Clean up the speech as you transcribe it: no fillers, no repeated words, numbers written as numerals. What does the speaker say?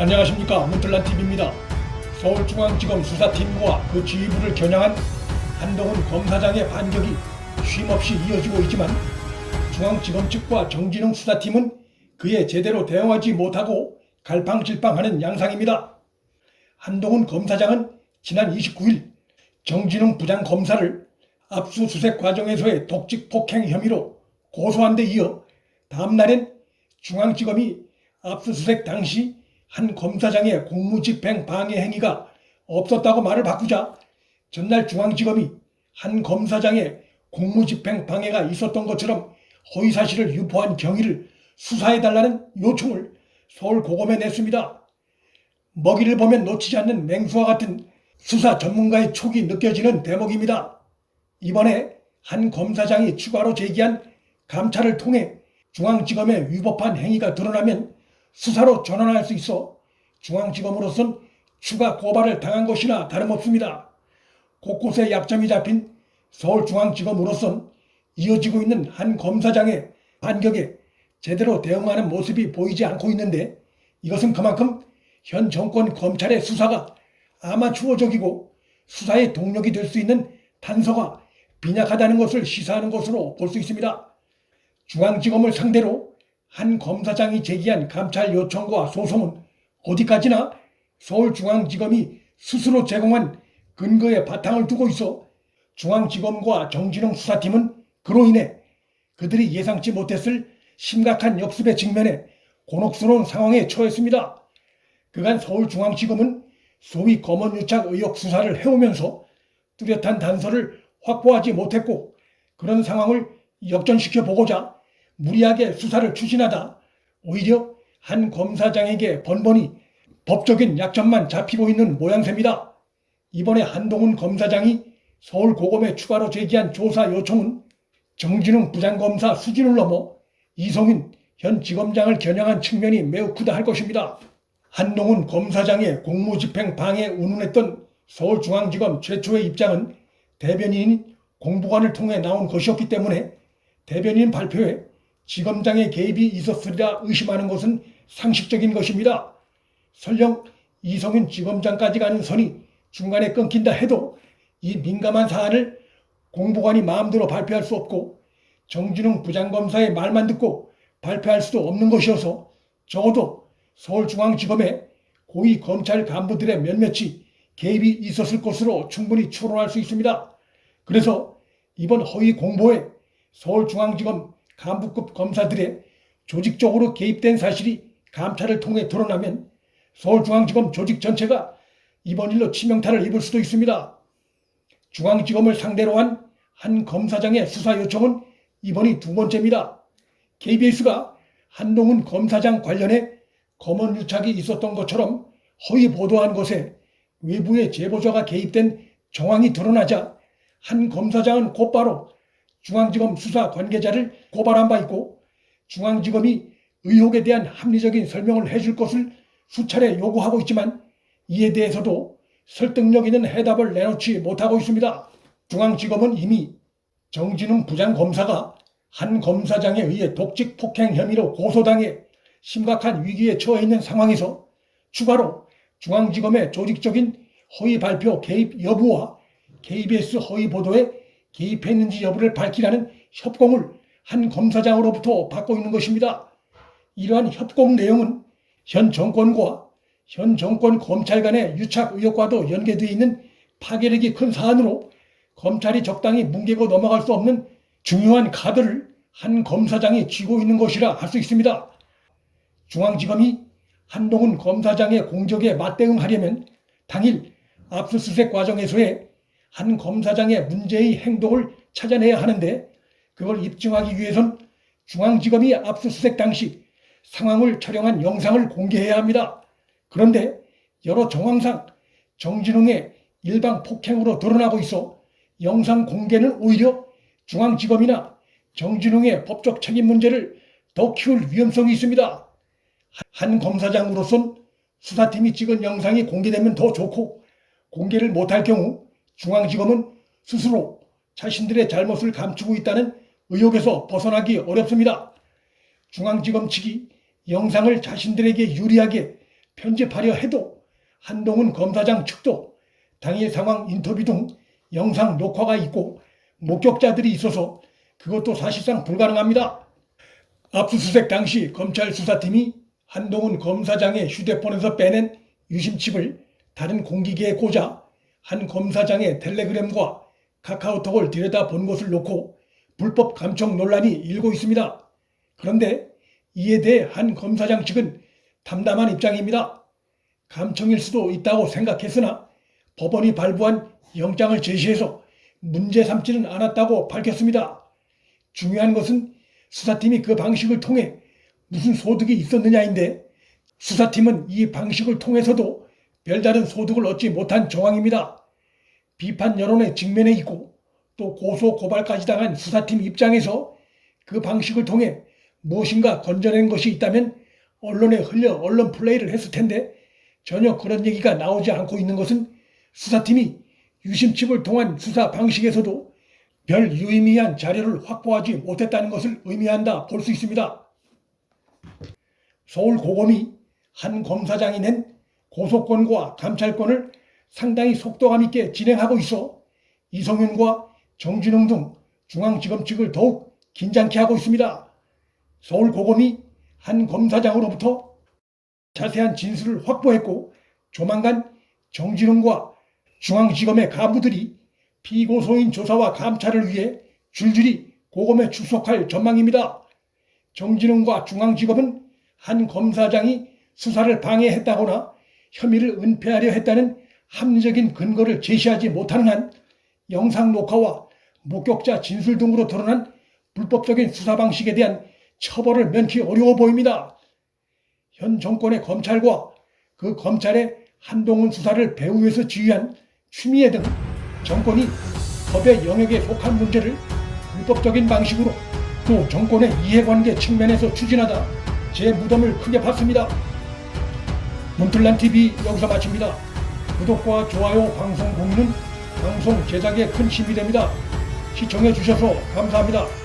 안녕하십니까, 문틀란TV입니다. 서울중앙지검 수사팀과 그 지휘부를 겨냥한 한동훈 검사장의 반격이 쉼없이 이어지고 있지만 중앙지검 측과 정진웅 수사팀은 그에 제대로 대응하지 못하고 갈팡질팡하는 양상입니다. 한동훈 검사장은 지난 29일 정진웅 부장검사를 압수수색 과정에서의 독직 폭행 혐의로 고소한 데 이어 다음날엔 중앙지검이 압수수색 당시 한 검사장의 공무집행 방해 행위가 없었다고 말을 바꾸자 전날 중앙지검이 한 검사장의 공무집행 방해가 있었던 것처럼 허위사실을 유포한 경위를 수사해달라는 요청을 서울고검에 냈습니다. 먹이를 보면 놓치지 않는 맹수와 같은 수사 전문가의 촉이 느껴지는 대목입니다. 이번에 한 검사장이 추가로 제기한 감찰을 통해 중앙지검의 위법한 행위가 드러나면 수사로 전환할 수 있어 중앙지검으로선 추가 고발을 당한 것이나 다름없습니다. 곳곳에 약점이 잡힌 서울중앙지검으로선 이어지고 있는 한 검사장의 반격에 제대로 대응하는 모습이 보이지 않고 있는데, 이것은 그만큼 현 정권 검찰의 수사가 아마추어적이고 수사의 동력이 될 수 있는 단서가 빈약하다는 것을 시사하는 것으로 볼 수 있습니다. 중앙지검을 상대로 한 검사장이 제기한 감찰 요청과 소송은 어디까지나 서울중앙지검이 스스로 제공한 근거에 바탕을 두고 있어 중앙지검과 정진웅 수사팀은 그로 인해 그들이 예상치 못했을 심각한 역습에 직면해 곤혹스러운 상황에 처했습니다. 그간 서울중앙지검은 소위 검언유착 의혹 수사를 해오면서 뚜렷한 단서를 확보하지 못했고, 그런 상황을 역전시켜 보고자 무리하게 수사를 추진하다 오히려 한 검사장에게 번번이 법적인 약점만 잡히고 있는 모양새입니다. 이번에 한동훈 검사장이 서울고검에 추가로 제기한 조사 요청은 정진웅 부장검사 수준을 넘어 이성윤 현 지검장을 겨냥한 측면이 매우 크다 할 것입니다. 한동훈 검사장의 공무집행 방해에 운운했던 서울중앙지검 최초의 입장은 대변인인 공보관을 통해 나온 것이었기 때문에 대변인 발표에 지검장의 개입이 있었으리라 의심하는 것은 상식적인 것입니다. 설령 이성윤 지검장까지 가는 선이 중간에 끊긴다 해도 이 민감한 사안을 공보관이 마음대로 발표할 수 없고 정진웅 부장검사의 말만 듣고 발표할 수도 없는 것이어서 적어도 서울중앙지검의 고위 검찰 간부들의 몇몇이 개입이 있었을 것으로 충분히 추론할 수 있습니다. 그래서 이번 허위 공보에 서울중앙지검 간부급 검사들의 조직적으로 개입된 사실이 감찰을 통해 드러나면 서울중앙지검 조직 전체가 이번 일로 치명타를 입을 수도 있습니다. 중앙지검을 상대로 한 검사장의 수사 요청은 이번이 두 번째입니다. KBS가 한동훈 검사장 관련해 검언유착이 있었던 것처럼 허위 보도한 것에 외부의 제보자가 개입된 정황이 드러나자 한 검사장은 곧바로 중앙지검 수사 관계자를 고발한 바 있고, 중앙지검이 의혹에 대한 합리적인 설명을 해줄 것을 수차례 요구하고 있지만 이에 대해서도 설득력 있는 해답을 내놓지 못하고 있습니다. 중앙지검은 이미 정진웅 부장검사가 한 검사장에 의해 독직 폭행 혐의로 고소당해 심각한 위기에 처해 있는 상황에서 추가로 중앙지검의 조직적인 허위 발표 개입 여부와 KBS 허위 보도에 개입했는지 여부를 밝히라는 협공을 한 검사장으로부터 받고 있는 것입니다. 이러한 협공 내용은 현 정권과 현 정권 검찰 간의 유착 의혹과도 연계되어 있는 파괴력이 큰 사안으로 검찰이 적당히 뭉개고 넘어갈 수 없는 중요한 카드를 한 검사장이 쥐고 있는 것이라 할 수 있습니다. 중앙지검이 한동훈 검사장의 공격에 맞대응하려면 당일 압수수색 과정에서의 한 검사장의 문제의 행동을 찾아내야 하는데, 그걸 입증하기 위해선 중앙지검이 압수수색 당시 상황을 촬영한 영상을 공개해야 합니다. 그런데 여러 정황상 정진웅의 일방 폭행으로 드러나고 있어 영상 공개는 오히려 중앙지검이나 정진웅의 법적 책임 문제를 더 키울 위험성이 있습니다. 한 검사장으로선 수사팀이 찍은 영상이 공개되면 더 좋고, 공개를 못할 경우 중앙지검은 스스로 자신들의 잘못을 감추고 있다는 의혹에서 벗어나기 어렵습니다. 중앙지검 측이 영상을 자신들에게 유리하게 편집하려 해도 한동훈 검사장 측도 당일 상황 인터뷰 등 영상 녹화가 있고 목격자들이 있어서 그것도 사실상 불가능합니다. 압수수색 당시 검찰 수사팀이 한동훈 검사장의 휴대폰에서 빼낸 유심칩을 다른 공기계에 꽂아 한 검사장의 텔레그램과 카카오톡을 들여다본 것을 놓고 불법 감청 논란이 일고 있습니다. 그런데 이에 대해 한 검사장 측은 담담한 입장입니다. 감청일 수도 있다고 생각했으나 법원이 발부한 영장을 제시해서 문제 삼지는 않았다고 밝혔습니다. 중요한 것은 수사팀이 그 방식을 통해 무슨 소득이 있었느냐인데 수사팀은 이 방식을 통해서도 별다른 소득을 얻지 못한 정황입니다. 비판 여론에 직면해 있고 또 고소 고발까지 당한 수사팀 입장에서 그 방식을 통해 무엇인가 건져낸 것이 있다면 언론에 흘려 언론 플레이를 했을 텐데 전혀 그런 얘기가 나오지 않고 있는 것은 수사팀이 유심칩을 통한 수사 방식에서도 별 유의미한 자료를 확보하지 못했다는 것을 의미한다 볼 수 있습니다. 서울고검이 한 검사장이 낸 고소권과 감찰권을 상당히 속도감 있게 진행하고 있어 이성윤과 정진웅 등 중앙지검 측을 더욱 긴장케 하고 있습니다. 서울고검이 한 검사장으로부터 자세한 진술을 확보했고 조만간 정진웅과 중앙지검의 간부들이 피고소인 조사와 감찰을 위해 줄줄이 고검에 출석할 전망입니다. 정진웅과 중앙지검은 한 검사장이 수사를 방해했다거나 혐의를 은폐하려 했다는 합리적인 근거를 제시하지 못하는 한 영상 녹화와 목격자 진술 등으로 드러난 불법적인 수사 방식에 대한 처벌을 면치 어려워 보입니다. 현 정권의 검찰과 그 검찰의 한동훈 수사를 배후에서 지휘한 추미애 등 정권이 법의 영역에 속한 문제를 불법적인 방식으로 또 정권의 이해관계 측면에서 추진하다 제 무덤을 크게 봤습니다. 문틀란TV 여기서 마칩니다. 구독과 좋아요, 방송 공유는 방송 제작에 큰 힘이 됩니다. 시청해 주셔서 감사합니다.